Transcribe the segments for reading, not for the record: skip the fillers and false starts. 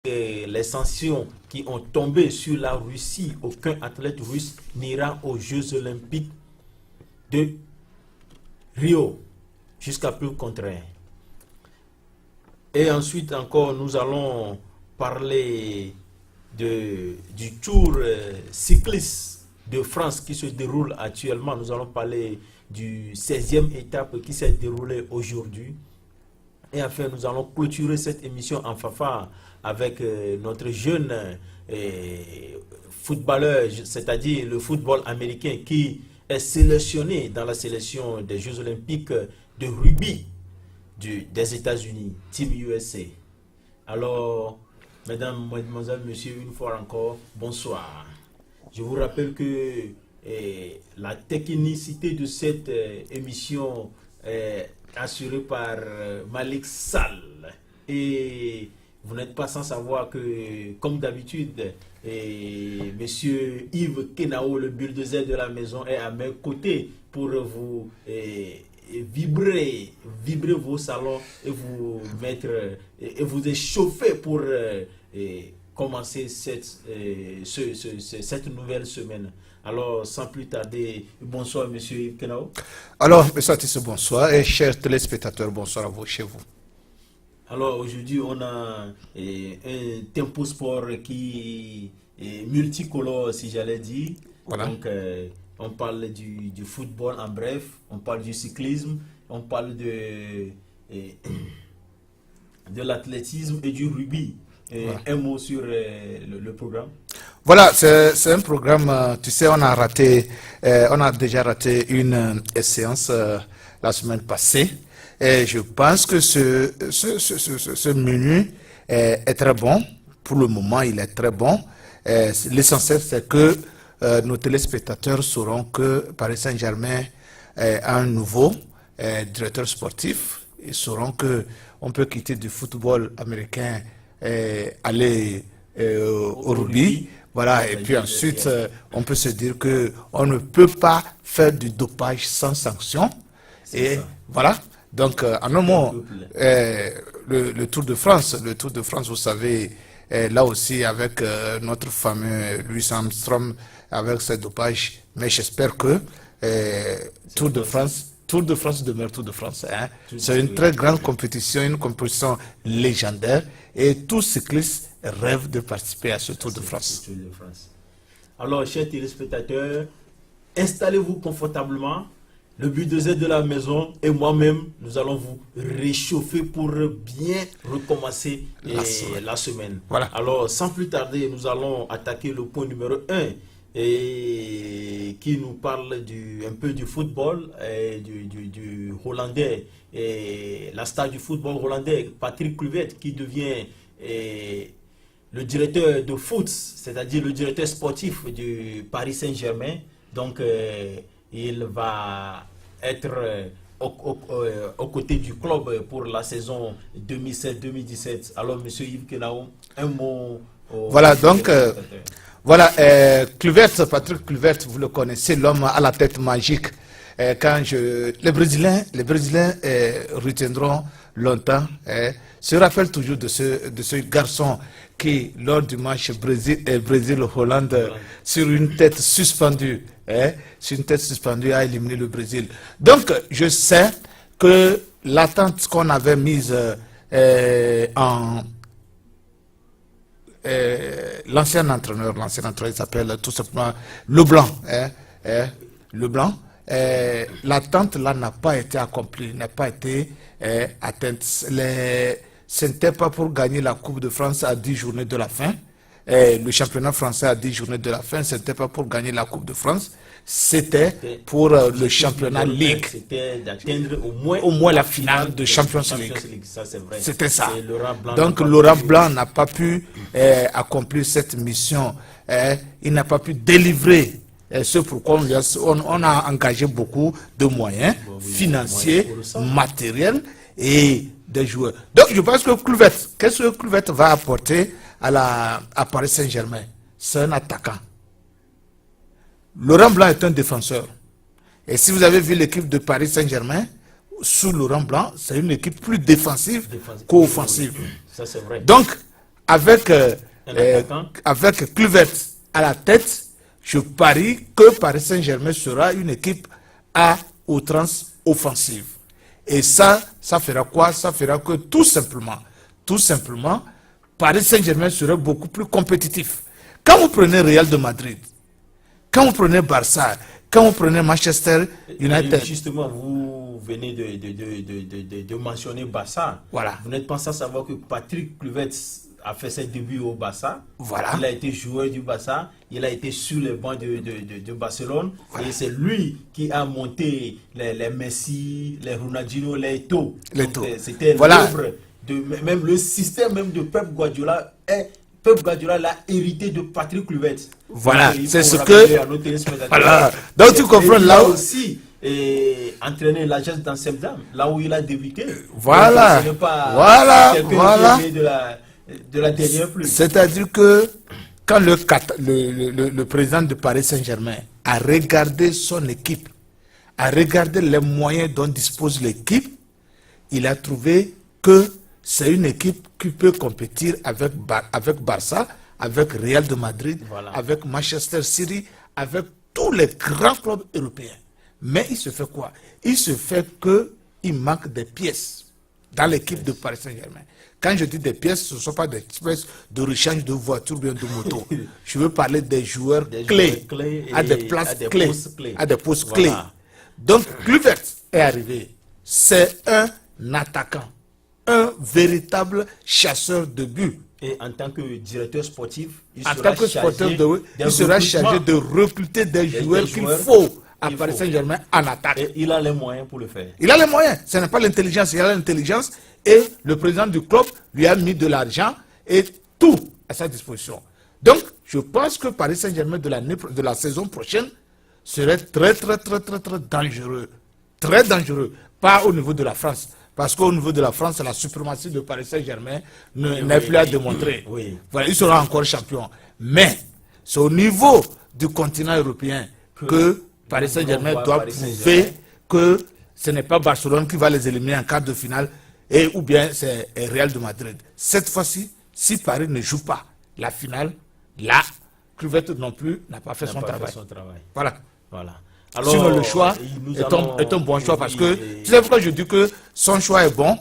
les sanctions qui ont tombé sur la Russie, aucun athlète russe n'ira aux Jeux Olympiques de Rio, jusqu'à plus contraire. Et ensuite encore, nous allons parler du Tour cycliste de France qui se déroule actuellement. Nous allons parler du 16e étape qui s'est déroulée aujourd'hui. Et enfin, nous allons clôturer cette émission en fanfare avec notre jeune footballeur, c'est-à-dire le football américain qui est sélectionné dans la sélection des Jeux Olympiques de rugby des États-Unis, Team USA. Alors, mesdames, mesdemoiselles, messieurs, une fois encore, bonsoir. Je vous rappelle que la technicité de cette émission est assurée par Malik Sall. Et vous n'êtes pas sans savoir que, comme d'habitude, monsieur Yves Kenao, le bulldozer de la maison, est à mes côtés pour vous vibrer vos salons et vous mettre et vous échauffer pour commencer cette nouvelle semaine. Alors, sans plus tarder, bonsoir, monsieur Yves Kenao. Alors, monsieur Atisse, bonsoir, et chers téléspectateurs, bonsoir à vous, chez vous. Alors, aujourd'hui, on a un tempo sport qui est multicolore, si j'allais dire. Voilà. Donc, on parle du football en bref, on parle du cyclisme, on parle de l'athlétisme et du rugby. Voilà. Un mot sur le programme. Voilà, c'est un programme, tu sais, on a déjà raté une séance la semaine passée. Et je pense que ce menu est très bon. Pour le moment, il est très bon. L'essentiel, c'est que nos téléspectateurs sauront que Paris Saint-Germain a un nouveau directeur sportif. Ils sauront qu'on peut quitter du football américain et aller au rugby. Voilà, et puis ensuite, on peut se dire qu'on ne peut pas faire du dopage sans sanction. Et voilà. Donc, en un mot, le Tour de France, vous savez, là aussi avec notre fameux Louis Armstrong, avec ses dopages, mais j'espère que Tour de France demeure Tour de France. Hein. C'est une très grande compétition, une compétition légendaire, et tout cycliste rêve de participer à ce Tour de France. Alors, chers téléspectateurs, installez-vous confortablement. Le bulldozer de la maison et moi-même, nous allons vous réchauffer pour bien recommencer la semaine. Voilà. Alors, sans plus tarder, nous allons attaquer le point numéro 1 qui nous parle un peu du football, du hollandais, la star du football hollandais, Patrick Kluivert, qui devient le directeur de foot, c'est-à-dire le directeur sportif du Paris Saint-Germain. Donc, il va être aux côtés du club pour la saison 2016-2017. Alors, monsieur Yves Kenao, un mot. Voilà, donc, Patrick Kluivert, vous le connaissez, l'homme à la tête magique. Les Brésiliens retiendront longtemps, se rappellent toujours de ce garçon qui, lors du match Brésil-Hollande, sur une tête suspendue, a éliminé le Brésil. Donc, je sais que l'attente qu'on avait mise l'ancien entraîneur, il s'appelle tout simplement Leblanc. Leblanc. L'attente là n'a pas été accomplie, n'a pas été atteinte. Ce n'était pas pour gagner la Coupe de France à 10 journées de la fin. Le championnat français à 10 journées de la fin, ce n'était pas pour gagner la Coupe de France, c'était pour le championnat Ligue. C'était d'atteindre au moins la finale de Champions League. C'était ça. Donc Blanc Laurent Blanc n'a pas pu accomplir cette mission. Il n'a pas pu délivrer ce pourquoi on a engagé beaucoup de moyens financiers, matériels et des joueurs. Donc je pense que qu'est-ce que Kluivert va apporter à Paris Saint-Germain? C'est un attaquant. Laurent Blanc est un défenseur. Et si vous avez vu l'équipe de Paris Saint-Germain, sous Laurent Blanc, c'est une équipe plus défensive qu'offensive. Ça, c'est vrai. Donc, avec, avec Kluivert à la tête, je parie que Paris Saint-Germain sera une équipe à outrance offensive. Et ça fera quoi? Ça fera que tout simplement, Paris Saint-Germain serait beaucoup plus compétitif. Quand vous prenez Real de Madrid, quand vous prenez Barça, quand vous prenez Manchester United... Et justement, vous venez de mentionner Barça. Voilà. Vous n'êtes pas sans savoir que Patrick Kluivert a fait ses débuts au Barça. Voilà. Il a été joueur du Barça. Il a été sur les bancs de Barcelone. Voilà. Et c'est lui qui a monté les Messi, les Ronaldinho, les Eto'o. C'était l'œuvre même le système même de Pep Guardiola. Pep Guardiola l'a hérité de Patrick Kluivert. Voilà, c'est ce que... Voilà. Donc tu comprends là aussi entraîné l'Ajax d'Amsterdam, là où il a débuté. Voilà. Donc, voilà. De la dernière pluie. C'est-à-dire que quand le président de Paris Saint-Germain a regardé son équipe, a regardé les moyens dont dispose l'équipe, il a trouvé que c'est une équipe qui peut compétir avec Barça, avec Real de Madrid, voilà, avec Manchester City, avec tous les grands clubs européens. Mais il se fait quoi? Il se fait qu'il manque des pièces dans l'équipe de Paris Saint-Germain. Quand je dis des pièces, ce ne sont pas des espèces de rechange de voitures ou bien de moto. Je veux parler des joueurs clés, à des places clés, à des postes clés. Donc, Kluivert est arrivé. C'est un attaquant, un véritable chasseur de buts. Et en tant que directeur sportif, il sera chargé de recruter des joueurs qu'il faut à Paris Saint-Germain en attaque. Et il a les moyens pour le faire. Il a les moyens. Ce n'est pas l'intelligence, il a l'intelligence. Et le président du club lui a mis de l'argent et tout à sa disposition. Donc, je pense que Paris Saint-Germain de la saison prochaine serait très dangereux. Très dangereux. Pas au niveau de la France. Parce qu'au niveau de la France, la suprématie de Paris Saint-Germain n'est plus à démontrer. Oui. Voilà, il sera encore champion. Mais c'est au niveau du continent européen que Paris Saint-Germain doit prouver que ce n'est pas Barcelone qui va les éliminer en quart de finale ou bien c'est Real de Madrid. Cette fois-ci, si Paris ne joue pas la finale, là, Kluivert non plus n'a pas fait son travail. Voilà. Alors, sinon, le choix est un bon choix parce que, tu sais pourquoi je dis que son choix est bon?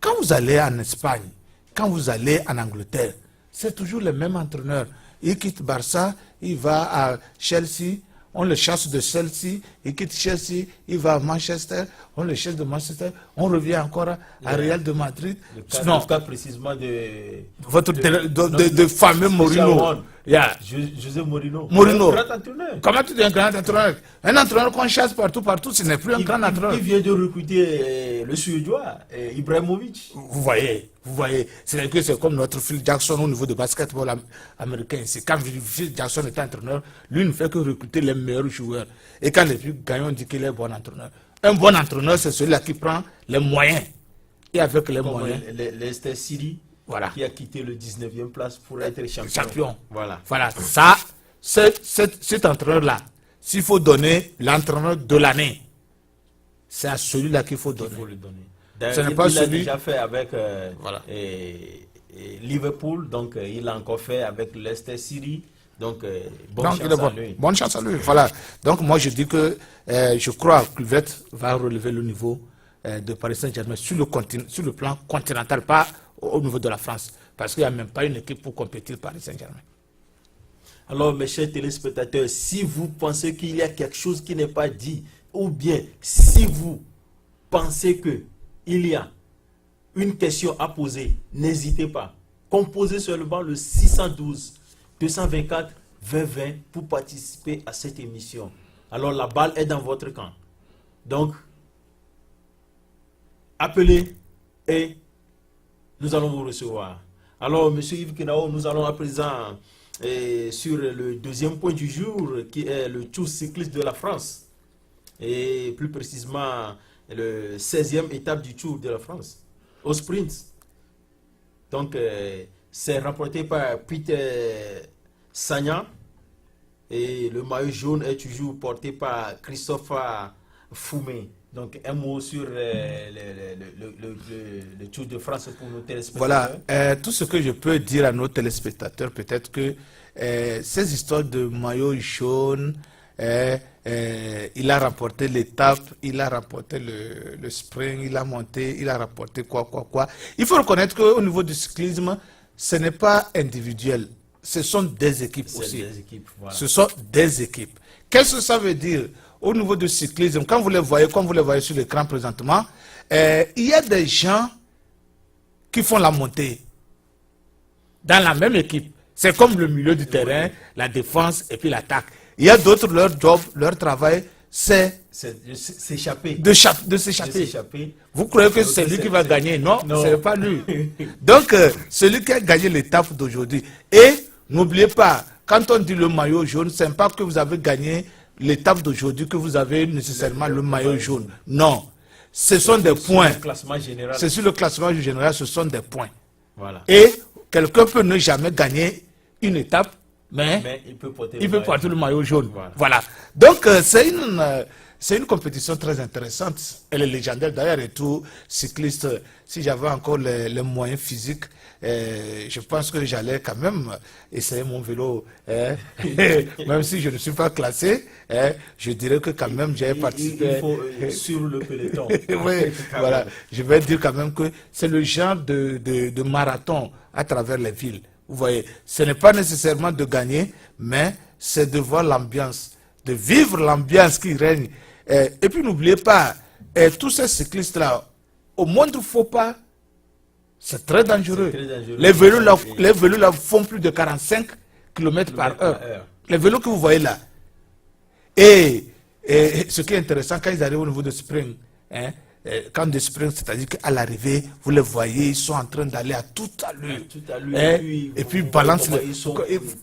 Quand vous allez en Espagne, quand vous allez en Angleterre, c'est toujours le même entraîneur. Il quitte Barça, il va à Chelsea, on le chasse de Chelsea, il quitte Chelsea, il va à Manchester, on le chasse de Manchester, on revient encore à Real de Madrid. Le cas précisément de fameux Mourinho. José Mourinho. Mourinho. Un grand entraîneur. Comment tu dis un grand entraîneur? Un entraîneur qu'on chasse partout, ce n'est plus un grand entraîneur. Il vient de recruter le Suédois, Ibrahimovic. Vous voyez. C'est que c'est comme notre Phil Jackson au niveau de basketball américain. C'est quand Phil Jackson était entraîneur, lui ne fait que recruter les meilleurs joueurs. Et quand les plus gagnants, on dit qu'il est bon entraîneur. Un bon entraîneur, c'est celui-là qui prend les moyens. Et avec les moyens. Leicester City. Voilà. Qui a quitté le 19e place pour être champion. Voilà. Ça, cet entraîneur-là, s'il faut donner l'entraîneur de l'année, c'est à celui-là qu'il faut donner. Ce n'est pas celui... Il l'a déjà fait avec Liverpool, donc il l'a encore fait avec Leicester City. Donc, bonne chance à lui. Voilà. Donc, moi, je dis que je crois que Kluivert va relever le niveau de Paris Saint-Germain sur le plan continental, pas au niveau de la France, parce qu'il n'y a même pas une équipe pour compétir Paris Saint-Germain. Alors, mes chers téléspectateurs, si vous pensez qu'il y a quelque chose qui n'est pas dit, ou bien si vous pensez qu'il y a une question à poser, n'hésitez pas. Composez seulement le 612 224 2020 pour participer à cette émission. Alors, la balle est dans votre camp. Donc, appelez et nous allons vous recevoir. Alors, M. Yves Kenao, nous allons à présent sur le deuxième point du jour, qui est le Tour cycliste de la France. Et plus précisément, le 16e étape du Tour de la France, au sprint. Donc, c'est remporté par Peter Sagan. Et le maillot jaune est toujours porté par Christophe Froome. Donc, un mot sur le Tour de France pour nos téléspectateurs. Voilà, tout ce que je peux dire à nos téléspectateurs, peut-être que ces histoires de maillot jaune, il a remporté l'étape, il a remporté le sprint, il a monté, il a remporté quoi. Il faut reconnaître qu'au niveau du cyclisme, ce n'est pas individuel, ce sont des équipes aussi. Des équipes, voilà. Ce sont des équipes. Qu'est-ce que ça veut dire au niveau du cyclisme? Quand vous les voyez, comme vous les voyez sur l'écran présentement, il y a des gens qui font la montée dans la même équipe. C'est comme le milieu du terrain, la défense et puis l'attaque. Il y a d'autres, leur job, leur travail, c'est s'échapper. de s'échapper. Vous croyez que c'est lui qui va gagner? Non, ce n'est pas lui. Donc, celui qui a gagné l'étape d'aujourd'hui. Et n'oubliez pas, quand on dit le maillot jaune, ce n'est pas que vous avez gagné l'étape d'aujourd'hui que vous avez nécessairement le maillot jaune. Non, ce sont des points. C'est sur le classement général, ce sont des points. Voilà. Et quelqu'un peut ne jamais gagner une étape, mais il peut porter le maillot jaune. Voilà. Donc, c'est une compétition très intéressante. Elle est légendaire d'ailleurs, et tout cycliste, si j'avais encore les moyens physiques, je pense que j'allais quand même essayer mon vélo. Même si je ne suis pas classé, je dirais que quand même j'ai participé. Il faut sur le peloton. Oui, voilà. Je vais dire quand même que c'est le genre de marathon à travers les villes. Vous voyez, ce n'est pas nécessairement de gagner, mais c'est de voir l'ambiance, de vivre l'ambiance qui règne. Et puis n'oubliez pas, tous ces cyclistes-là, au moindre faux pas, c'est très dangereux. Les vélos là font plus de 45 km par heure. Les vélos que vous voyez là. Et ce qui est intéressant, quand ils arrivent au niveau de sprint, quand des sprints, c'est-à-dire qu'à l'arrivée, vous les voyez, ils sont en train d'aller à toute allure. Et puis ils balancent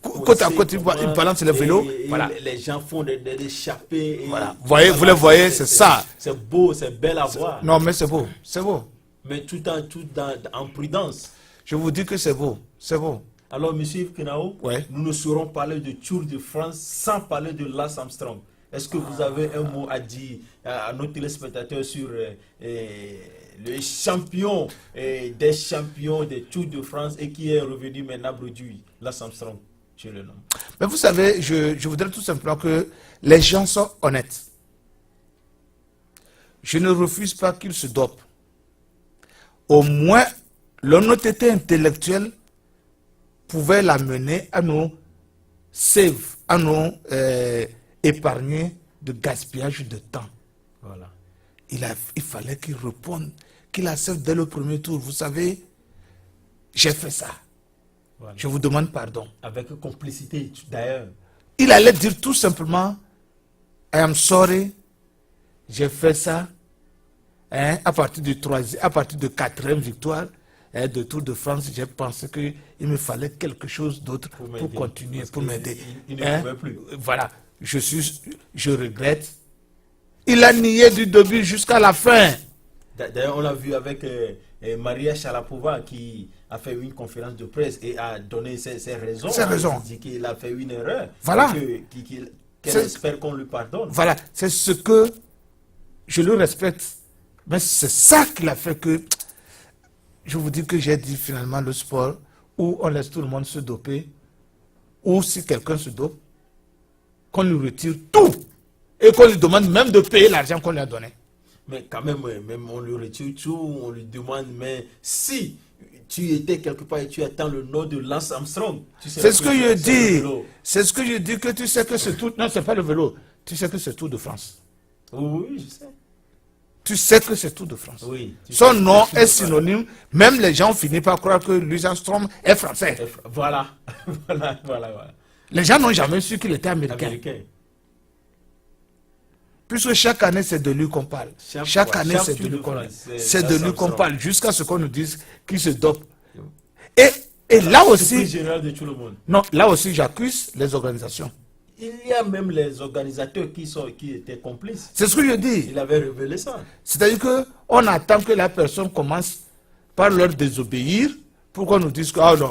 côte à côte, ils balancent les vélos. Voilà. Les gens font des échappées. Voilà. Vous les voyez, c'est ça. C'est beau, c'est bel à voir. Non, mais c'est beau, c'est beau. Mais tout en prudence. Je vous dis que c'est beau, c'est beau. Alors, M. Yves Kenao, ouais. Nous ne saurons parler de Tour de France sans parler de Lance Armstrong. Est-ce que vous avez un mot à dire à nos téléspectateurs sur le champion des champions des Tours de France et qui est revenu maintenant produit, Lance Armstrong, je le nomme? Mais vous savez, je voudrais tout simplement que les gens soient honnêtes. Je ne refuse pas qu'ils se dopent. Au moins, l'honnêteté intellectuelle pouvait l'amener à nous save, à nous épargner de gaspillage de temps. Voilà. Il fallait qu'il réponde, qu'il accepte dès le premier tour. Vous savez, j'ai fait ça. Voilà. Je vous demande pardon. Avec complicité, d'ailleurs. Il allait dire tout simplement, I am sorry, j'ai fait ça. À partir de 4e victoire de Tour de France, j'ai pensé qu'il me fallait quelque chose d'autre pour continuer, pour m'aider. Il ne pouvait plus. Voilà, je regrette. Il a nié du début jusqu'à la fin. D'ailleurs, on l'a vu avec Maria Sharapova qui a fait une conférence de presse et a donné ses raisons. Ses raisons. Il dit qu'il a fait une erreur. Voilà. Qu'elle espère qu'on lui pardonne. Voilà, c'est ce que je le respecte. Mais c'est ça qui a fait que, je vous dis que j'ai dit finalement le sport où on laisse tout le monde se doper, ou si quelqu'un se dope, qu'on lui retire tout et qu'on lui demande même de payer l'argent qu'on lui a donné. Mais quand même on lui retire tout, on lui demande, mais si tu étais quelque part et tu attends le nom de Lance Armstrong, c'est ce que je dis. C'est ce que je dis, que tu sais que c'est tout. Non, c'est pas le vélo. Tu sais que c'est Tour de France. Oui, je sais. Tu sais que c'est Tour de France. Oui, son nom est synonyme. Même les gens finissent par croire que Louis Armstrong est français. Voilà. Les gens n'ont jamais su qu'il était américain. Puisque chaque année, c'est de lui qu'on parle. Chaque année, c'est de lui qu'on parle. C'est de lui qu'on parle jusqu'à ce qu'on nous dise qu'il se dope. Et là aussi... Non, là aussi, j'accuse les organisations. Il y a même les organisateurs qui étaient complices. C'est ce que je dis. Il avait révélé ça. C'est-à-dire qu'on attend que la personne commence par leur désobéir pour qu'on nous dise que, ah non,